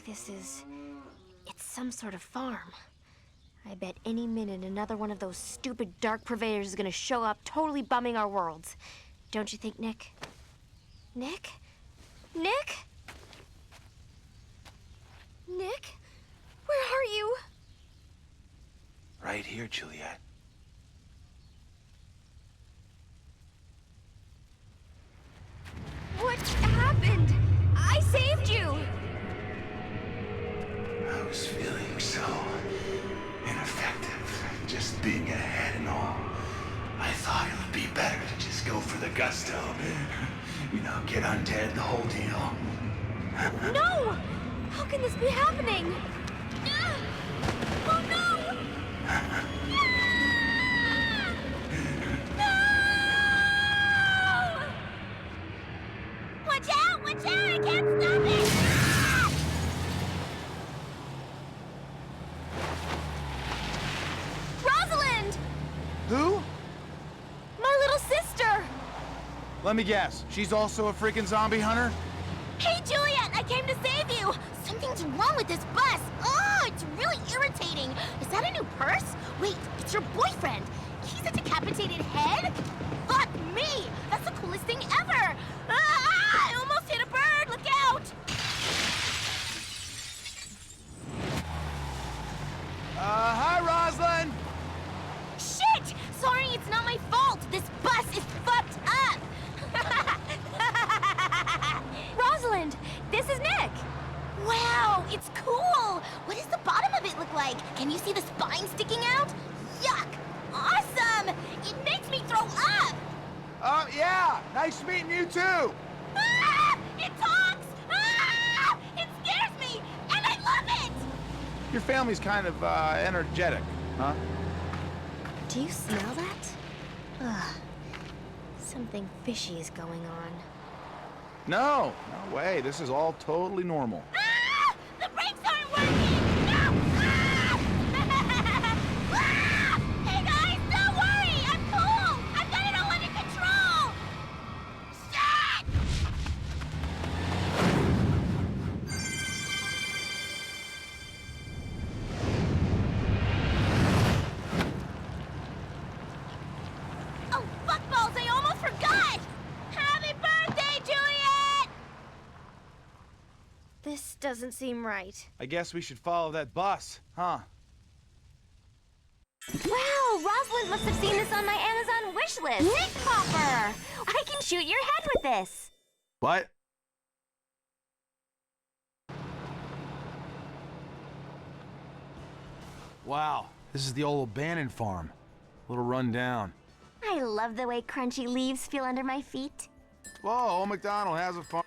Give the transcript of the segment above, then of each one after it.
think this is... It's some sort of farm. I bet any minute another one of those stupid dark purveyors is gonna show up, totally bumming our worlds. Don't you think, Nick? Nick? Nick? Nick? Where are you? Right here, Juliet. What happened? I saved you! I was feeling so ineffective, just being ahead and all. I thought it would be better to just go for the gusto. You know, get undead, the whole deal. No! How can this be happening? Oh no! No! Watch out! Watch out! I can't stop it! Rosalind! Who? My little sister! Let me guess. She's also a freaking zombie hunter? Hey, Juliet! I came to save you! Something's wrong with this bus! Oh, it's really irritating! Is that a new purse? Wait, it's your boyfriend! He's a decapitated head? Fuck me! That's the coolest thing ever! Ah, I almost hit a bird! Look out! Hi, Rosalind! Shit! Sorry, it's not my fault! This bus is fucked up! Rosalind, this is Nick! Wow, it's cool! What does the bottom of it look like? Can you see the spine sticking out? Yuck! Awesome! It makes me throw up! Yeah! Nice meeting you, too! Ah! It talks! Ah! It scares me! And I love it! Your family's kind of, energetic, huh? Do you smell that? Ugh. Something fishy is going on. No way. This is all totally normal. Ah! The brakes aren't working! No! Ah! Ah! Hey guys, don't worry! I'm cool! I've got it all under control! Shit! Oh, fuckballs! I almost forgot! Happy birthday, Juliet! This doesn't seem right. I guess we should follow that bus, huh? Wow, Rosalind must have seen this on my Amazon wish list. Nick Popper! I can shoot your head with this. What? Wow, this is the old abandoned farm. A little run down. I love the way crunchy leaves feel under my feet. Whoa, old MacDonald has a farm.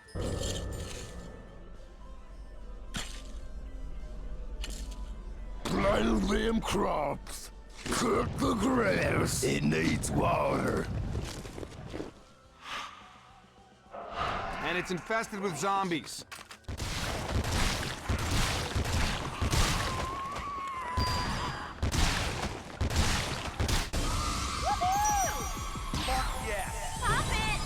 Plant them crops. Cut the grass. It needs water. And it's infested with zombies. Pop it!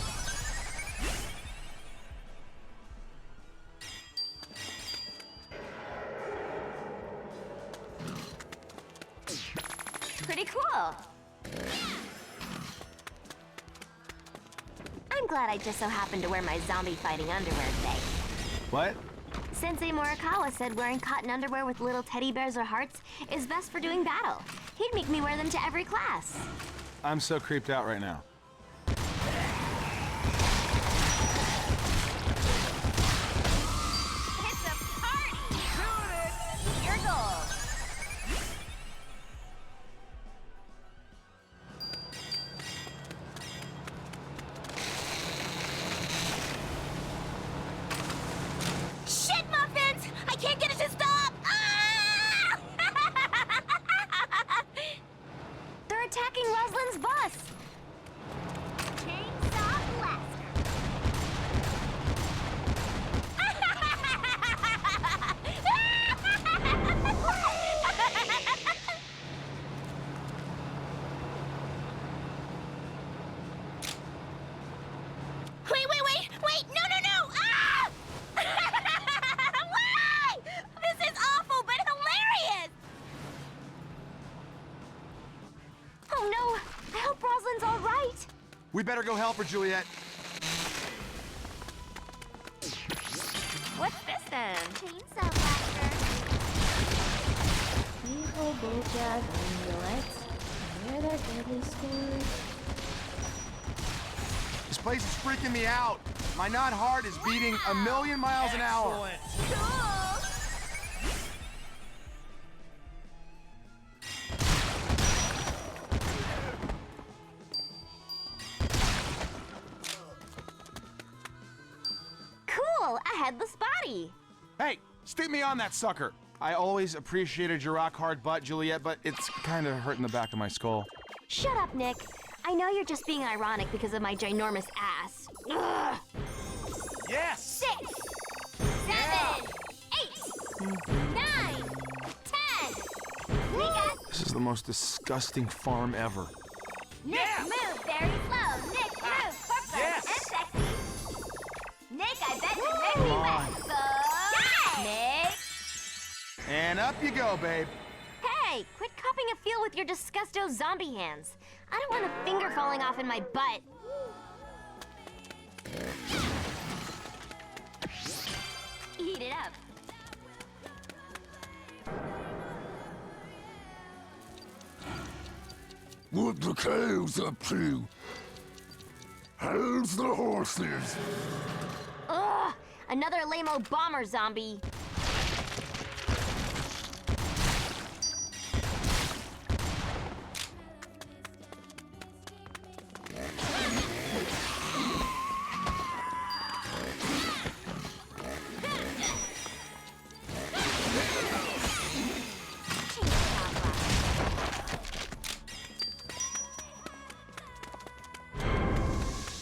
Pretty cool. I'm glad I just so happened to wear my zombie fighting underwear today. What? Sensei Morikawa said wearing cotton underwear with little teddy bears or hearts is best for doing battle. He'd make me wear them to every class. I'm so creeped out right now. It's a party! Your goal. Shit, muffins! I can't get it to stop! Ah! They're attacking Rosalind's bus! We better go help her, Juliet. What's this then? Chainsaw blaster. Evil bullshit amulets. Where their deadly scores. This place is freaking me out. My not heart is beating 1,000,000 miles an hour. Cool, a headless body. Hey, stick me on that sucker. I always appreciated your rock hard butt, Juliet, but it's kind of hurting the back of my skull. Shut up, Nick. I know you're just being ironic because of my ginormous ass. Ugh. Yes! 6, 7, 8, 9, 10. We got This is the most disgusting farm ever. Nick move very slow. Nick move corpse and sexy. Nick, I bet you make me wet. So, Nick. And up you go, babe. Hey, quit cupping a feel with your disgusto zombie hands. I don't want a finger falling off in my butt. Eat it up. What the cows up to? How's the horses? Ugh! Another lame-o bomber zombie.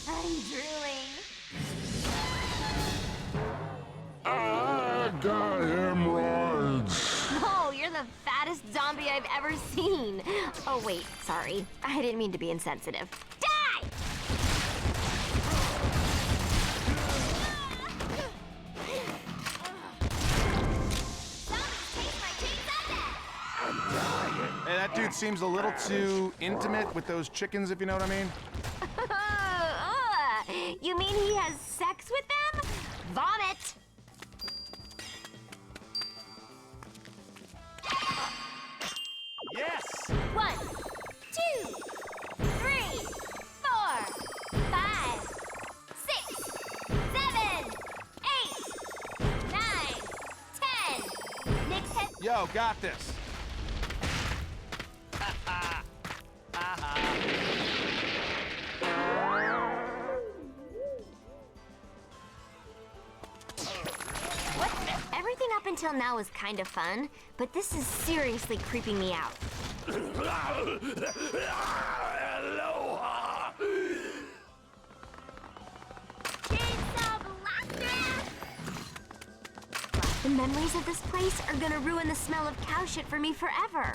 I'm drooling. I got hemorrhoids. Oh, you're the fattest zombie I've ever seen. Oh, wait, sorry. I didn't mean to be insensitive. Die! Zombies taste my chainsaw death. Hey, that dude seems a little too intimate with those chickens, if you know what I mean. Ugh. You mean he has sex with them? Vomit! Yes! 1, 2, 3, 4, 5, 6, 7, 8, 9, 10. Nick's head. Yo, got this. Everything up until now was kind of fun, but this is seriously creeping me out. Aloha! Chainsaw blaster. The memories of this place are gonna ruin the smell of cow shit for me forever.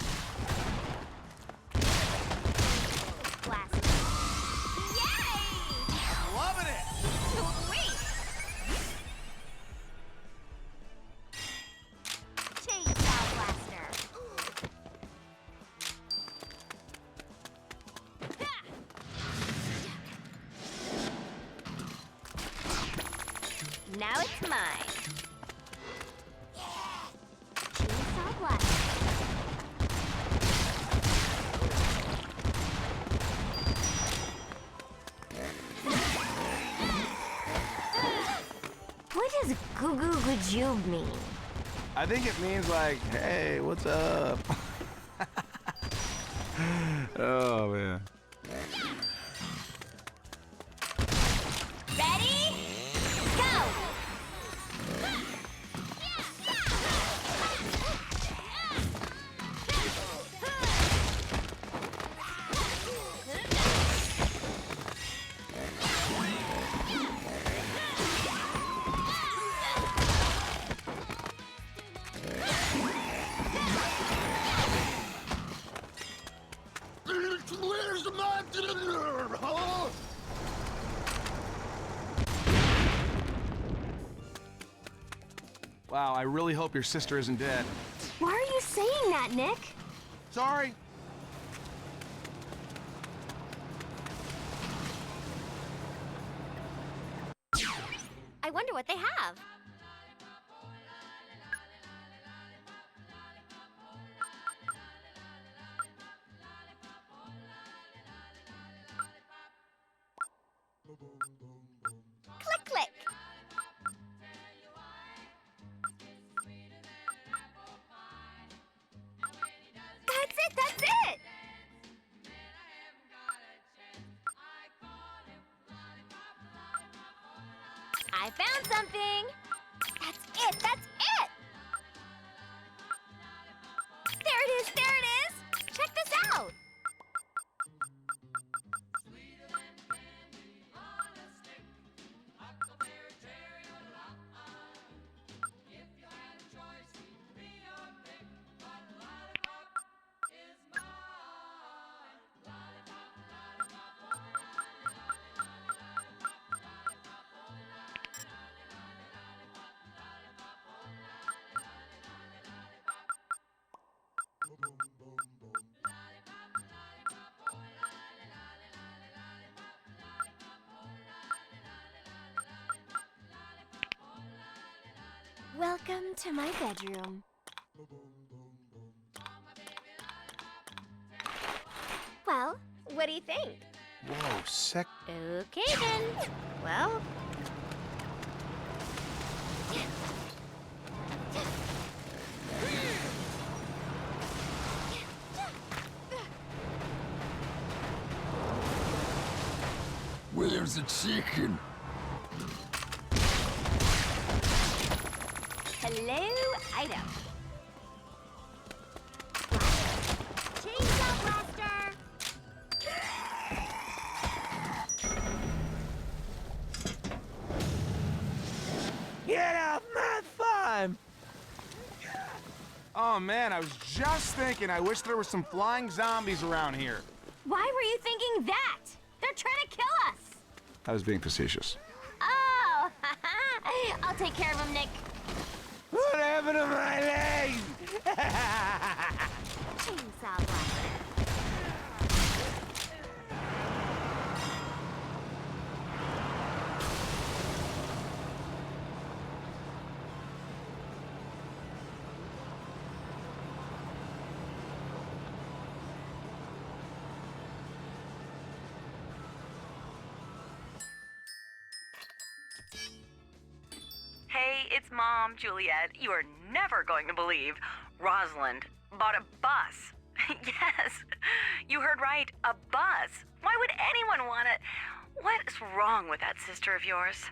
Blast. Yay! Loving it! Sweet. Chainsaw blaster. Now it's mine. Chainsaw blaster. What does goo goo gajoob mean? I think it means like, hey, what's up? Oh, man. Ready? Go! Where's my dinner? Huh? Wow, I really hope your sister isn't dead. Why are you saying that, Nick? Sorry. wonder what they have. Click, click. That's it, that's it! I found something! That's it, that's it! There it is, there it is! Check this out! Welcome to my bedroom. Well, what do you think? Whoa, sick. Okay then. Well. Where's the chicken? Hello, item. Chainsaw blaster. Get off my farm! Oh man, I was just thinking, I wish there were some flying zombies around here. Why were you thinking that? They're trying to kill us. I was being facetious. Oh, I'll take care of them, Nick. What happened to my legs? Chainsaw blaster. Hey, it's Mom, Juliet. You are never going to believe Rosalind bought a bus. Yes, you heard right, a bus. Why would anyone want it? What is wrong with that sister of yours?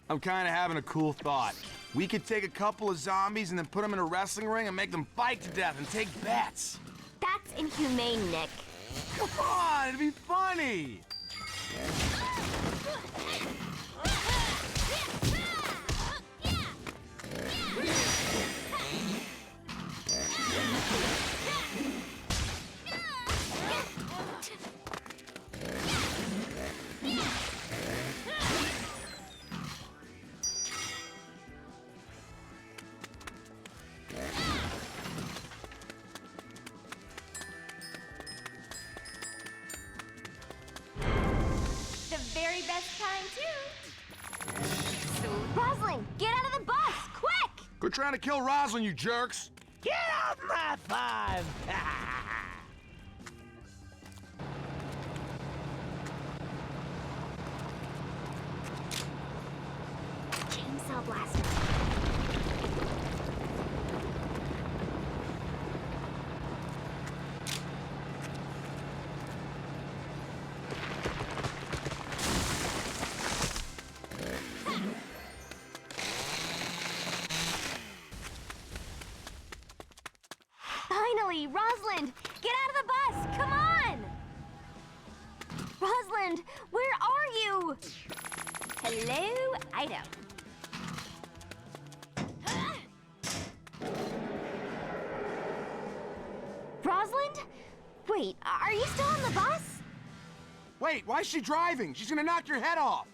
I'm kind of having a cool thought. We could take a couple of zombies and then put them in a wrestling ring and make them fight to death and take bets. That's inhumane, Nick. Come on, it'd be funny. The very best time, too. So, Rosalind, get out of the bus, quick! Quit trying to kill Rosalind, you jerks. Get off my farm! Chainsaw blaster. Finally, Rosalind, get out of the bus! Come on! Rosalind, where are you? Hello, item. Rosalind? Wait, are you still on the bus? Wait, why is she driving? She's gonna knock your head off.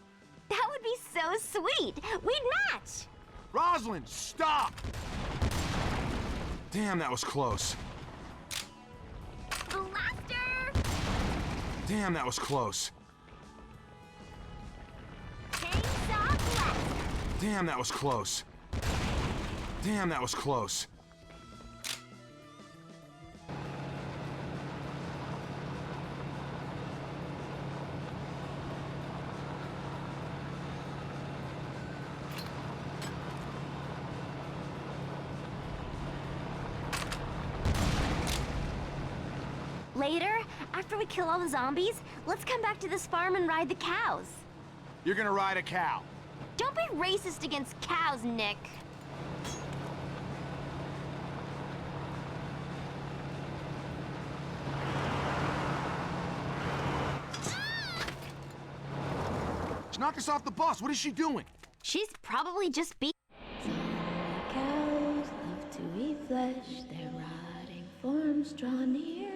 That would be so sweet. We'd match. Rosalind, stop! Damn, that was close. Damn, that was close. Chainsaw blast. Damn, that was close. Damn, that was close. Later, after we kill all the zombies, let's come back to this farm and ride the cows. You're gonna ride a cow. Don't be racist against cows, Nick. She knocked us off the bus. What is she doing? She's probably just being. Cows love to eat flesh, their rotting forms draw near.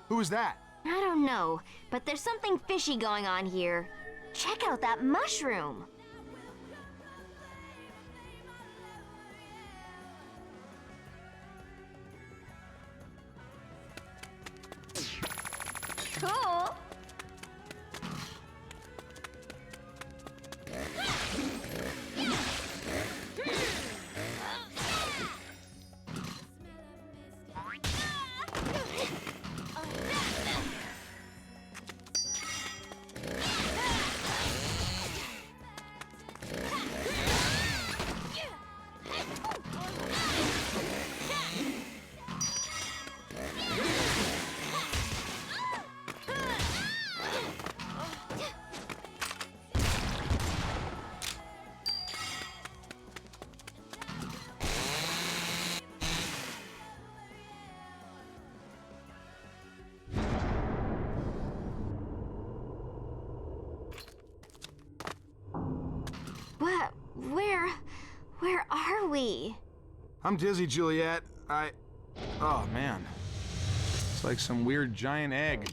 Who is that? I don't know, but there's something fishy going on here. Check out that mushroom. Cool. But where are we? I'm dizzy, Juliet. Oh, man. It's like some weird giant egg.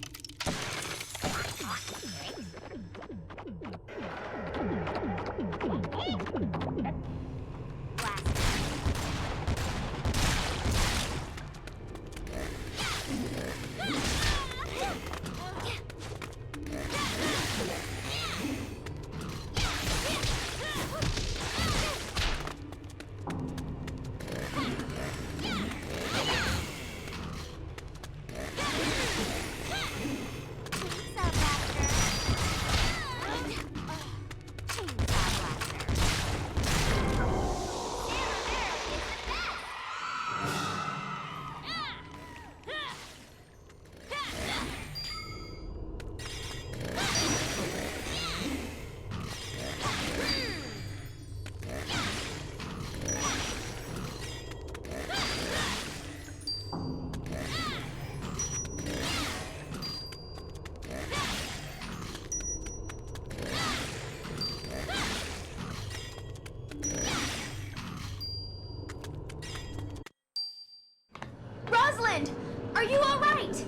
Rosalind, are you all right?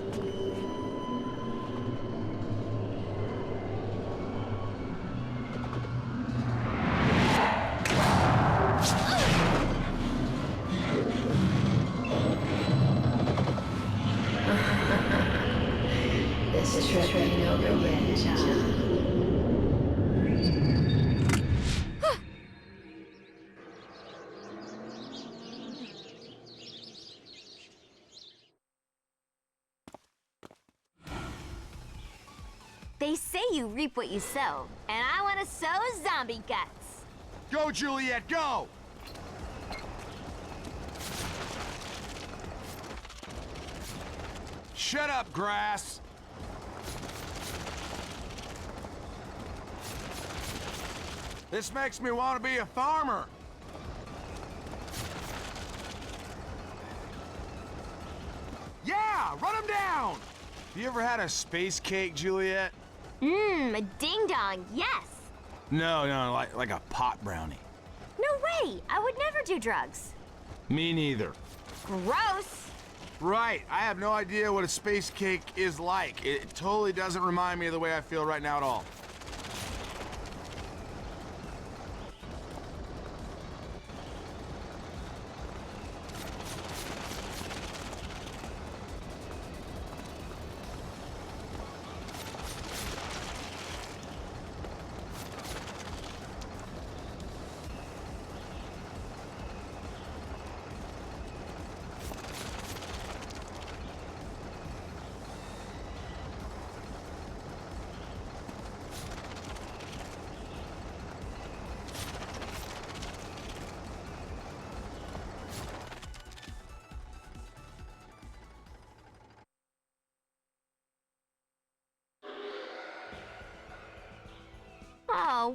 This trip ain't over yet, John. They say you reap what you sow, and I want to sow zombie guts. Go, Juliet, go! Shut up, grass! This makes me want to be a farmer. Yeah, run him down! Have you ever had a space cake, Juliet? A ding-dong, yes. No, like a pot brownie. No way, I would never do drugs. Me neither. Gross. Right, I have no idea what a space cake is like. It totally doesn't remind me of the way I feel right now at all.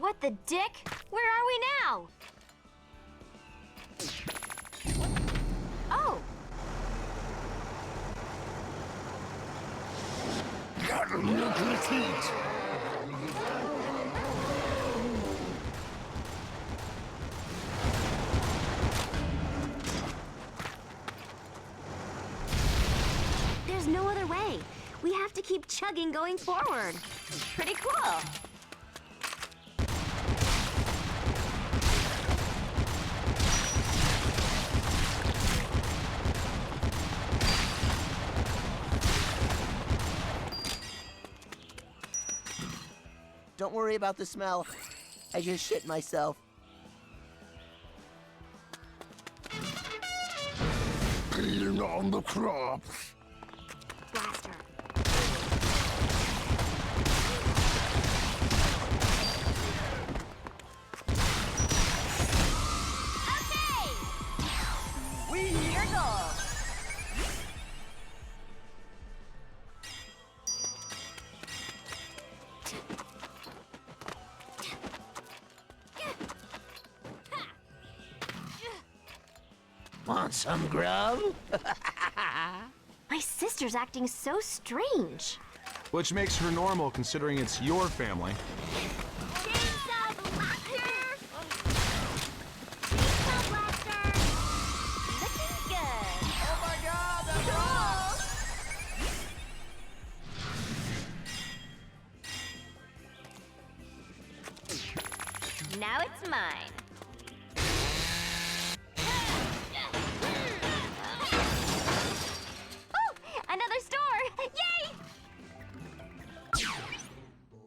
What the dick? Where are we now? Oh, Got a nuclear heat. there's no other way. We have to keep chugging going forward. Pretty cool. Don't worry about the smell. I just shit myself. Clean on the crops. Blaster. Okay! Your goal. Want some grub? My sister's acting so strange. Which makes her normal considering it's your family. Chainsaw Blaster! Chainsaw Blaster! Looking good. Oh my god, that's Now it's mine. Oh, another store! Yay!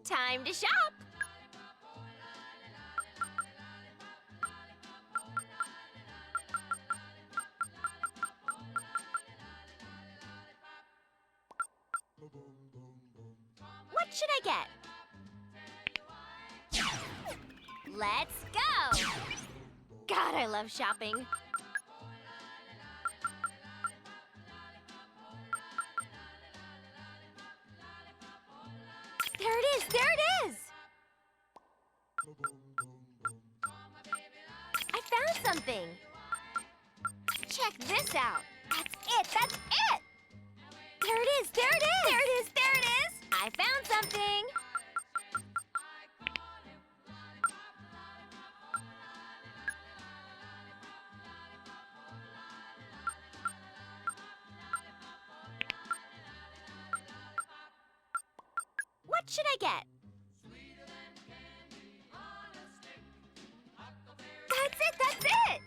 Time to shop! What should I get? Let's go! God, I love shopping. There it is! There it is! I found something! Check this out! That's it! That's it! There it is! There it is! There it is! There it is! I found something! What should I get? That's it! That's it!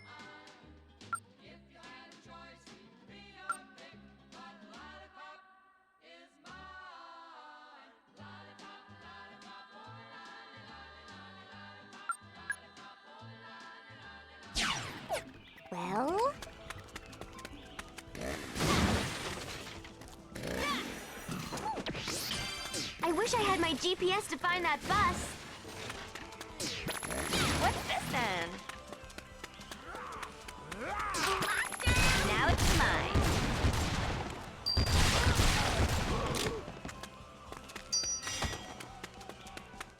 Well? I wish I had my GPS to find that bus. What's this then? Now it's mine.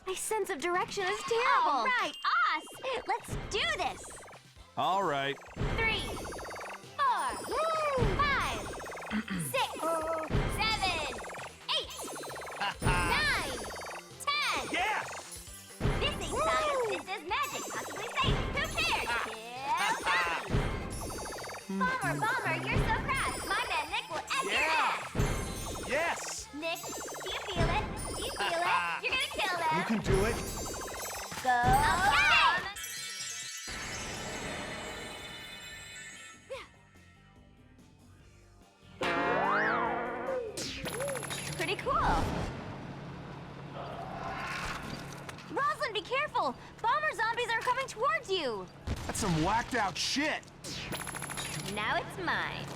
My sense of direction is terrible. All right, us. Let's do this. All right. 3, 4, 5, 6, 7, 8, 9, 10. Yes! This ain't science, this is magic. Possibly safe. Who cares? Bomber, Bomber, you're so crass. My man Nick will F your ass. Yes! Nick, do you feel it? Do you feel it? You're gonna kill them. You can do it. Go. Okay. Pretty cool. Rosalind, be careful! Bomber zombies are coming towards you! That's some whacked out shit. Now it's mine.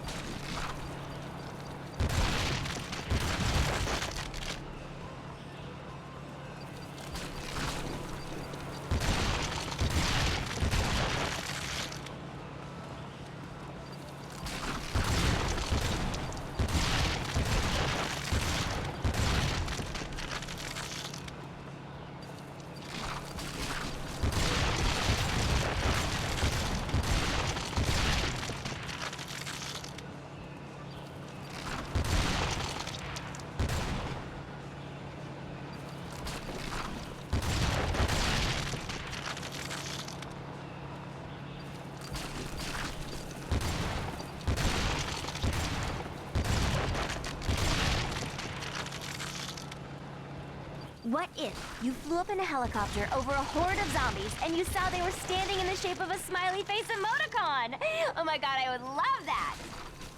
What if you flew up in a helicopter over a horde of zombies and you saw they were standing in the shape of a smiley face emoticon? Oh my god, I would love that!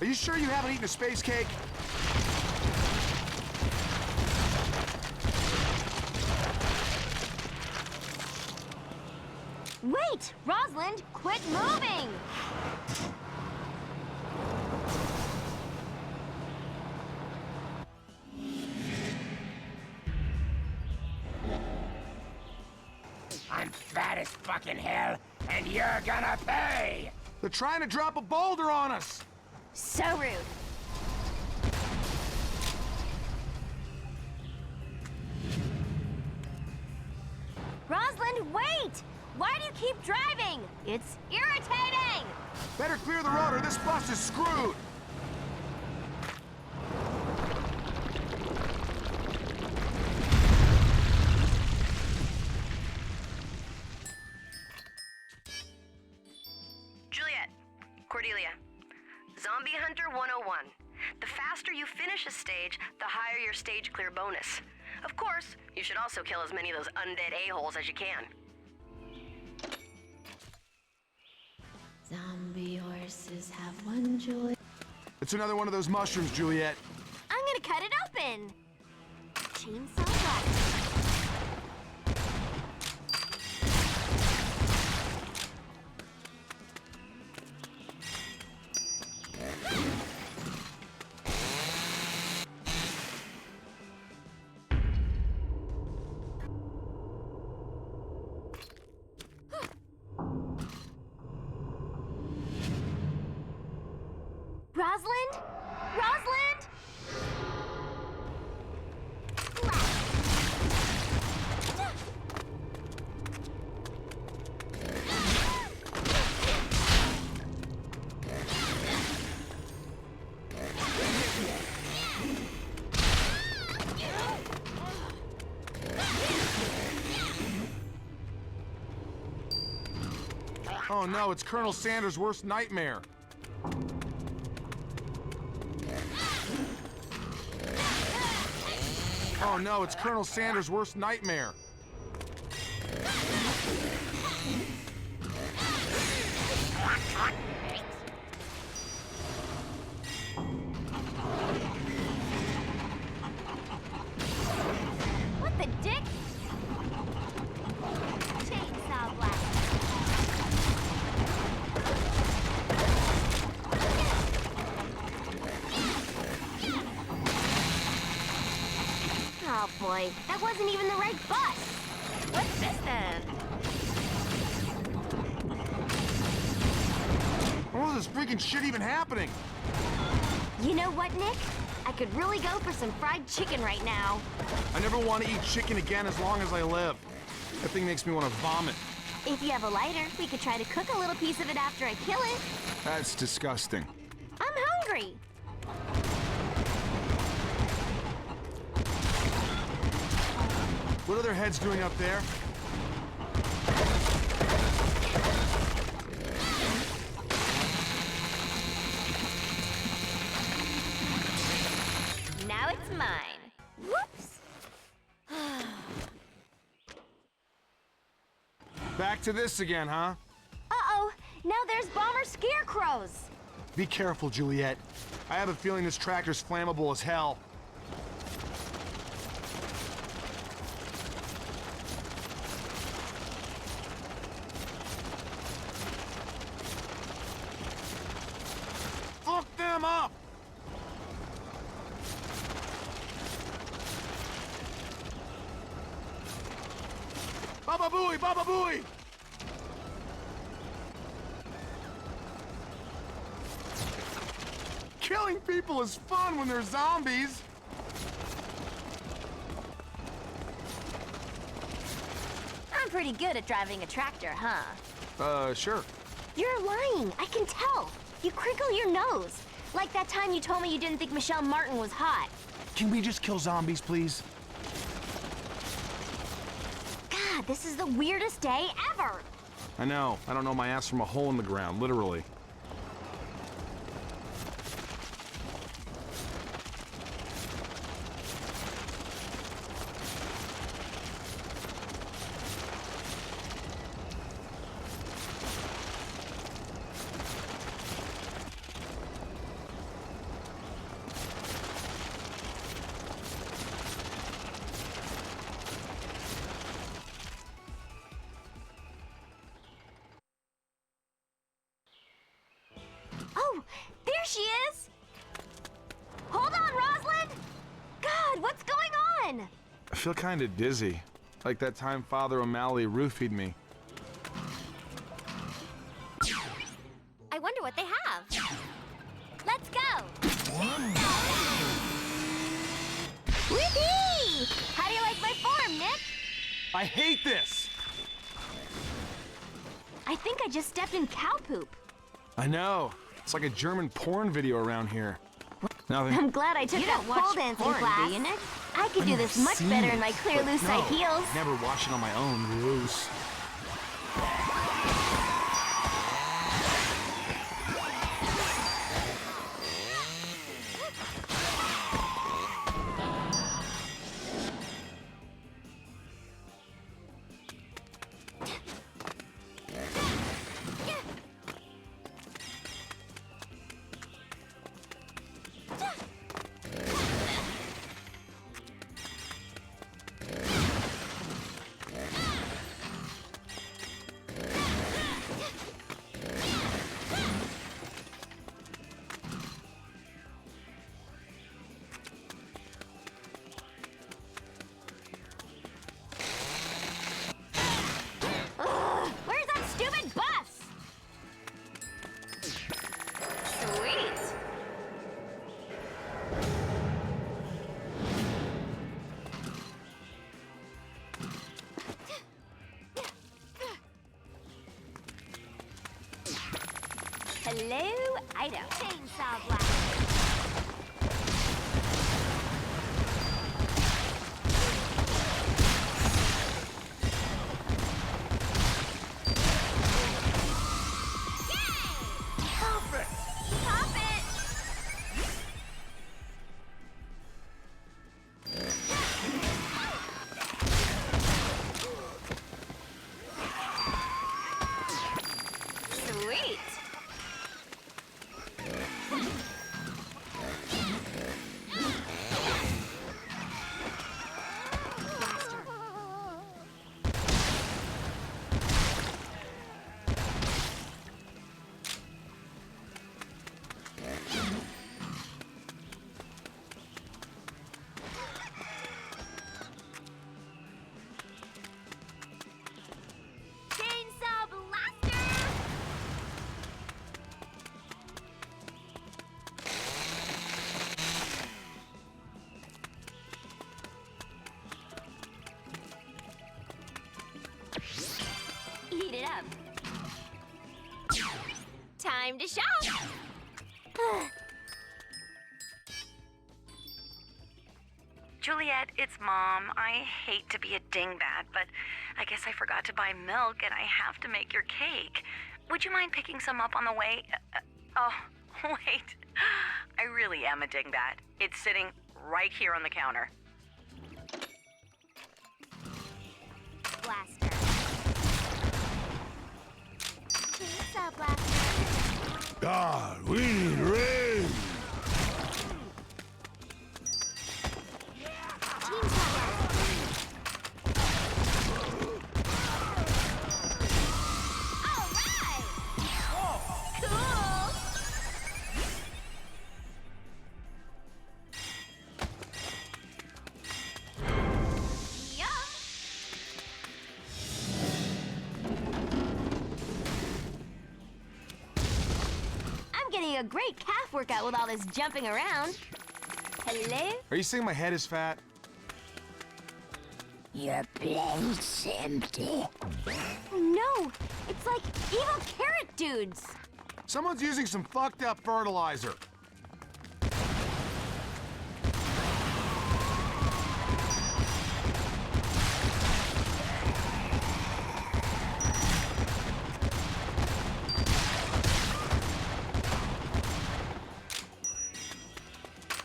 Are you sure you haven't eaten a space cake? Wait! Rosalind, quit moving! I'm fat as fucking hell, and you're gonna pay! They're trying to drop a boulder on us! So rude. Rosalind, wait! Why do you keep driving? It's irritating! Better clear the road or this bus is screwed! Juliet, Cordelia, Zombie Hunter 101. The faster you finish a stage, the higher your stage clear bonus. Of course, you should also kill as many of those undead a-holes as you can. Zombie horses have one joy. It's another one of those mushrooms, Juliet. I'm gonna cut it open! Chainsaw blast. Rosalind? Rosalind? Oh no, it's Colonel Sanders' worst nightmare. Oh no, it's Colonel Sanders' worst nightmare. What the dick? Chainsaw blast. Oh boy, that wasn't even the right bus. What's this then? How is this freaking shit even happening? You know what, Nick? I could really go for some fried chicken right now. I never want to eat chicken again as long as I live. That thing makes me want to vomit. If you have a lighter, we could try to cook a little piece of it after I kill it. That's disgusting. I'm hungry. What are their heads doing up there? Now it's mine. Whoops. Back to this again, huh? Uh-oh, now there's bomber scarecrows. Be careful, Juliet. I have a feeling this tractor's flammable as hell. Fuck them up! Baba Booey! Baba Booey! Killing people is fun when they're zombies! I'm pretty good at driving a tractor, huh? Sure. You're lying, I can tell. You crinkle your nose. Like that time you told me you didn't think Michelle Martin was hot. Can we just kill zombies, please? God, this is the weirdest day ever. I know. I don't know my ass from a hole in the ground, literally. she is! Hold on, Rosalind! God, what's going on? I feel kind of dizzy. Like that time Father O'Malley roofied me. I wonder what they have. Let's go! Whee! How do you like my form, Nick? I hate this! I think I just stepped in cow poop. I know. It's like a German porn video around here. Nothing. I'm glad I took that pole dancing class. Do you, Nick? I could do this much better in my clear loose side heels. Never watch it on my own. Gross. Where's that stupid bus? Sweet. Hello, Idaho. Chainsaw blast. Pop it! Sweet. Chainsaw blaster! Eat it up. Time to shop! Juliet, it's Mom. I hate to be a dingbat, but I guess I forgot to buy milk and I have to make your cake. Would you mind picking some up on the way? Oh, wait. I really am a dingbat. It's sitting right here on the counter. Blaster. Chainsaw blaster. God, we need rain. Chainsaw blaster. All right! Cool! Yum! I'm getting a great calf workout with all this jumping around. Hello? Are you saying my head is fat? Your plate's empty. No! It's like evil carrot dudes! Someone's using some fucked up fertilizer.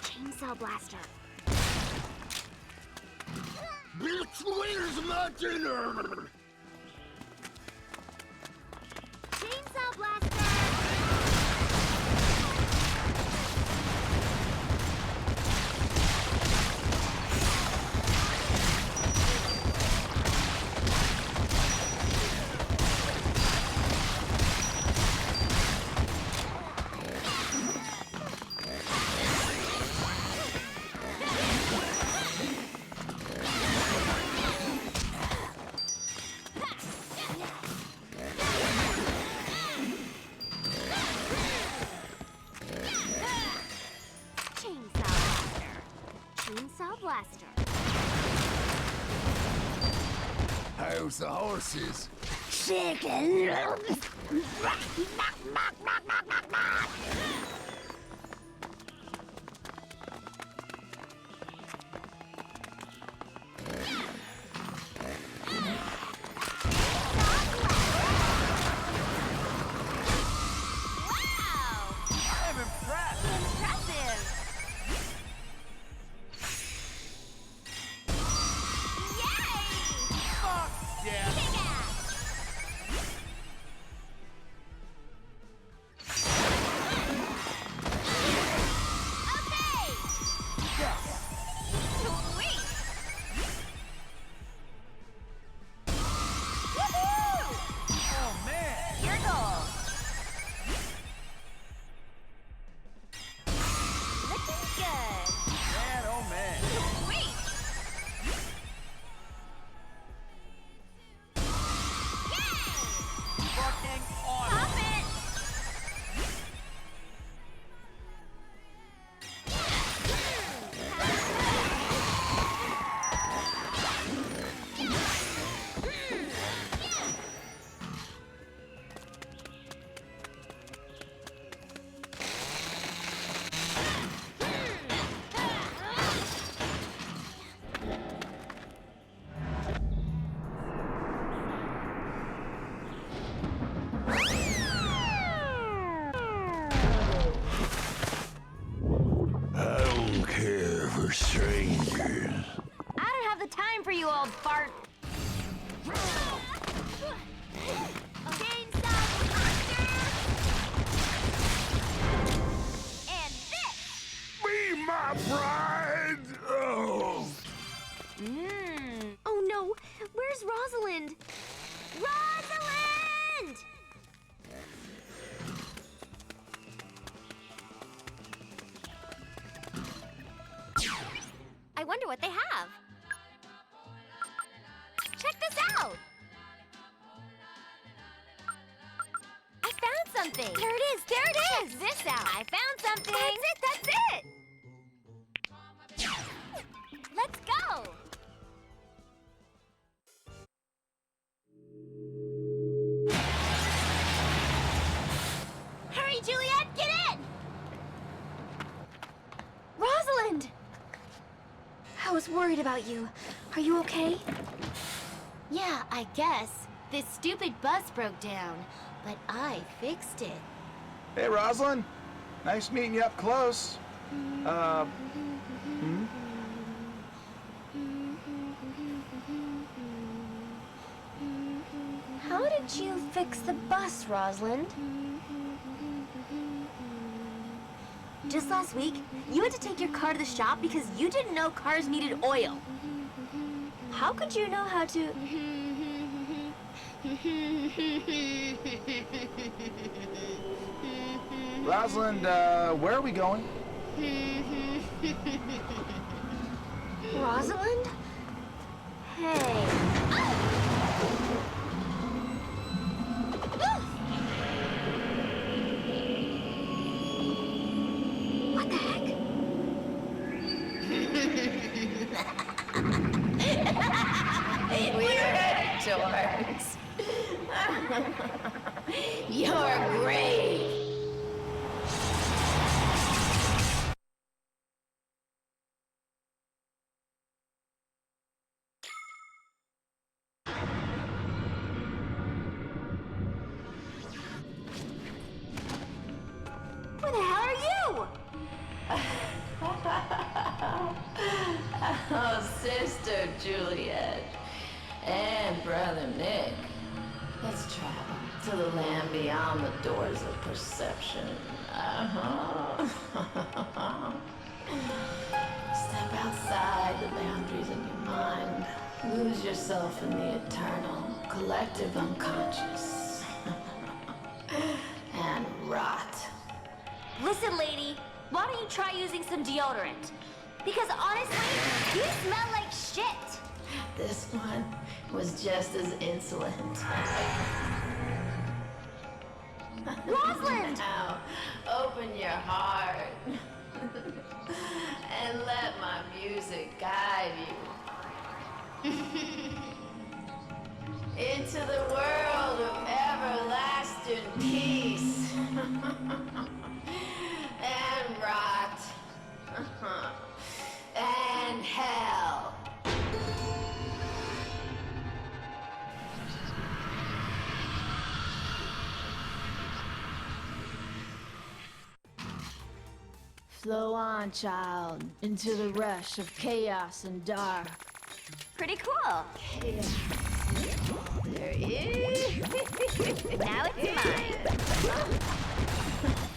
Chainsaw blaster. Bitch, where's my dinner? Chainsaw blaster! Ball Blaster. How's the horses? Chicken. I'm impressed. Impressive! Yay! Fuck yeah. Kick ass! Okay! Sweet! Woohoo! Oh man. Your goal. Looking good. Man, oh man. Sweet! Yay! Fucking awesome. Pop it! I don't care for strangers. I don't have the time for you, old fart. Chainsaw monster! And this! Be my bride! Oh! Oh no, where's Rosalind? Rosalind! I wonder what they have. Check this out! I found something! There it is! There it is! Check this out! I found something! That's it! That's it! Let's go! Hurry, Juliet, get in! Rosalind! I was worried about you. Are you okay? Yeah, I guess. This stupid bus broke down, but I fixed it. Hey, Rosalind. Nice meeting you up close. How did you fix the bus, Rosalind? Just last week, you had to take your car to the shop because you didn't know cars needed oil. How could you know how to... Rosalind, where are we going? Rosalind? Hey. What the heck? We're dorks. You're great. Where the hell are you? Oh, Sister Juliet and Brother Nick. Let's travel to the land beyond the doors of perception. Step outside the boundaries of your mind. Lose yourself in the eternal, collective unconscious. And rot. Listen, lady, why don't you try using some deodorant? Because honestly, you smell like shit. This one was just as insolent. Rosalind! Now, open your heart and let my music music guide you into the world of everlasting peace and rot and hell. Flow on, child, into the rush of chaos and dark. Pretty cool. Chaos. There is. Now it's mine.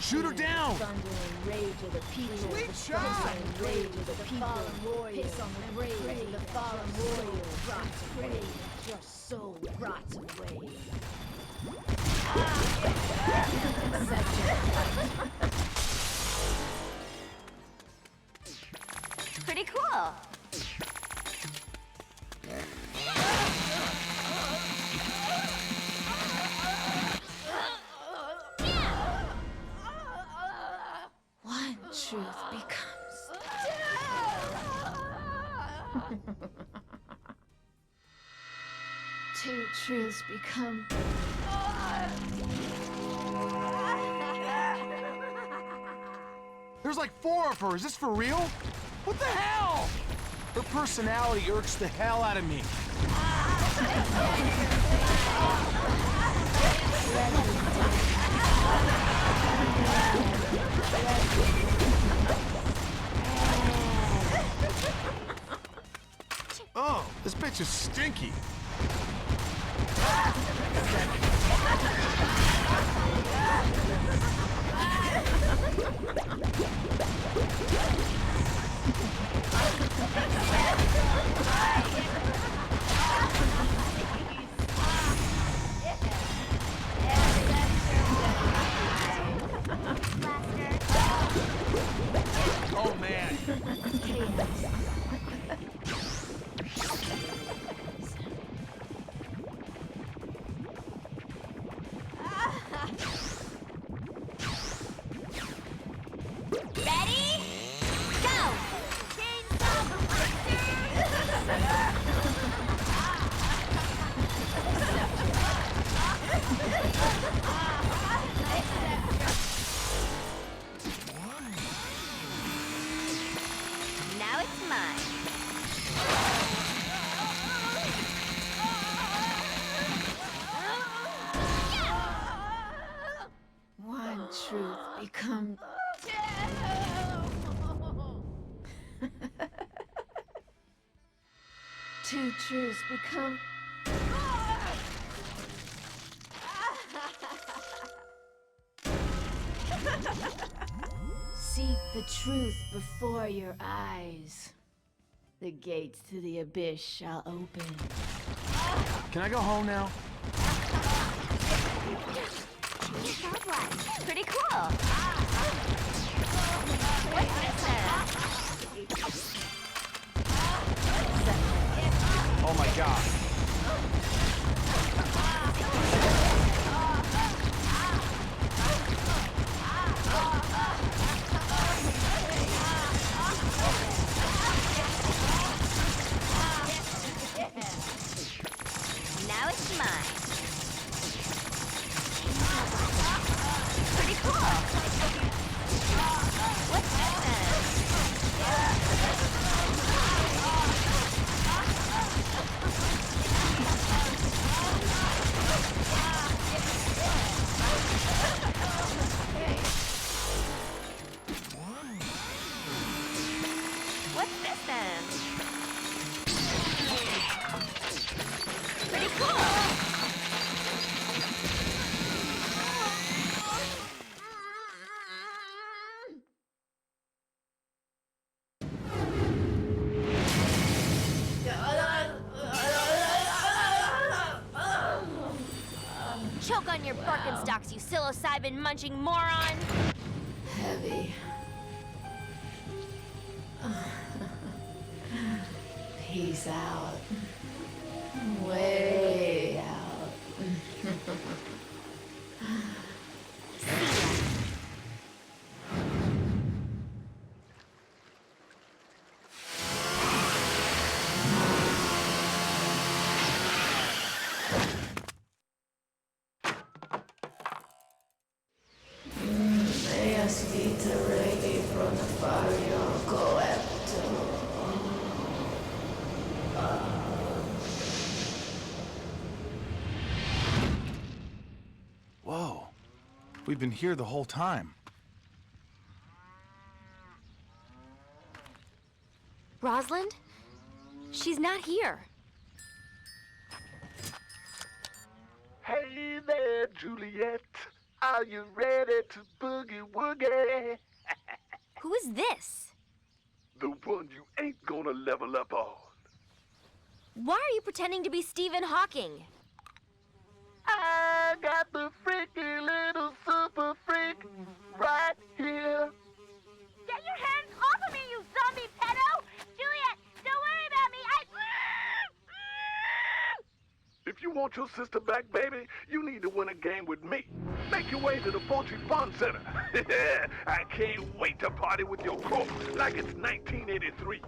Shoot her down! Thunder and rage of the people. Sweet the shot! thunder and rage of the people. Piss on the grave of the fallen warrior. Rots away. Your soul rots away. Pretty cool. One truth becomes two truths become. There's like 4 of her. Is this for real? What the hell? Her personality irks the hell out of me. Oh, this bitch is stinky. Oh, man. Ready? Go! Now it's mine. One truth become. Two truths become. Seek the truth before your eyes. The gates to the abyss shall open. Can I go home now? Pretty cool. What's this? Oh my god. Now it's mine. Pretty cool. What's this? What's this then? Pretty cool. Choke on your Birkenstocks, you psilocybin munching moron! Heavy. Peace out. Way out. Fario Coepto. Whoa. We've been here the whole time. Rosalind? She's not here. Hey there, Juliet. Are you ready to boogie woogie? Who is this? The one you ain't gonna level up on. Why are you pretending to be Stephen Hawking? I got the freaky little super freak right here. Get your hands off of me, you zombie pedo! Juliet, don't worry about me. If you want your sister back, baby, you need to win a game with me. Make your way to the Poultry Fun Center. I can't wait to party with your crew like it's 1983.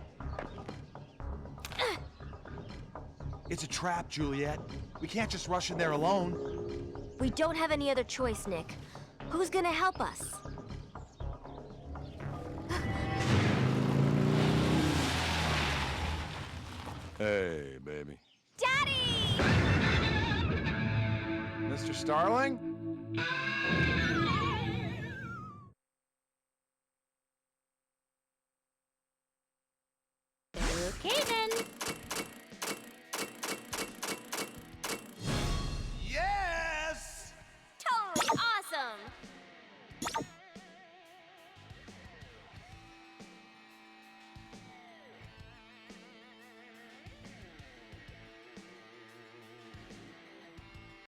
It's a trap, Juliet. We can't just rush in there alone. We don't have any other choice, Nick. Who's gonna help us? Hey, baby. Daddy! Mr. Starling? Okay then.